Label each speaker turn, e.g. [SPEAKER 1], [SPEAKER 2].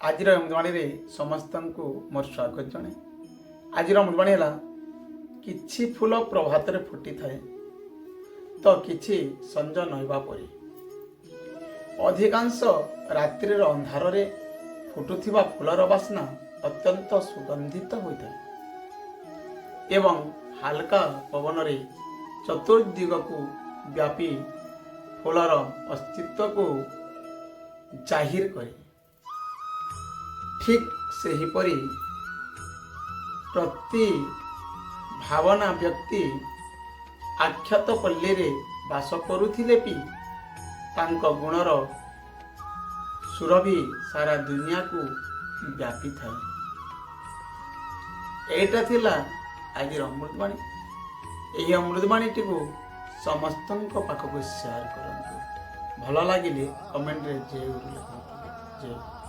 [SPEAKER 1] ଆଜିର ଅମୃତବାଣୀରେ ସମସ୍ତଙ୍କୁ ମୋର ସ୍ୱାଗତ ଜଣେ। ଆଜିର ଅମୃତବାଣୀ ହେଲା, କିଛି ଫୁଲ ପ୍ରଭାତରେ ଫୁଟିଥାଏ ତ କିଛି ସଞ୍ଜ ନଇବା ପରି। ଅଧିକାଂଶ ରାତ୍ରିର ଅନ୍ଧାରରେ ଫୁଟୁଥିବା ଫୁଲର ବାସ୍ନା ଅତ୍ୟନ୍ତ ସୁଗନ୍ଧିତ ହୋଇଥାଏ ଏବଂ ହାଲକା ପବନରେ ଚତୁର୍ଦିଗକୁ ବ୍ୟାପି ଫୁଲର ଅସ୍ତିତ୍ୱକୁ ଜାହିର କରେ। ଠିକ୍ ସେହିପରି ପ୍ରତି ଭାବନା ବ୍ୟକ୍ତି ଆଖ୍ୟାତ ପଲ୍ଲୀରେ ବାସ କରୁଥିଲେ ବି ତାଙ୍କ ଗୁଣର ସୁରଭି ସାରା ଦୁନିଆକୁ ବ୍ୟାପିଥାଏ। ଏଇଟା ଥିଲା ଆଜିର ଅମୃତବାଣୀ। ଏହି ଅମୃତବାଣୀଟିକୁ ସମସ୍ତଙ୍କ ପାଖକୁ ସେୟାର କରନ୍ତୁ। ଭଲ ଲାଗିଲେ କମେଣ୍ଟରେ ଜୟ ଗୁରୁ ଲେଖନ୍ତୁ। ଜୟ।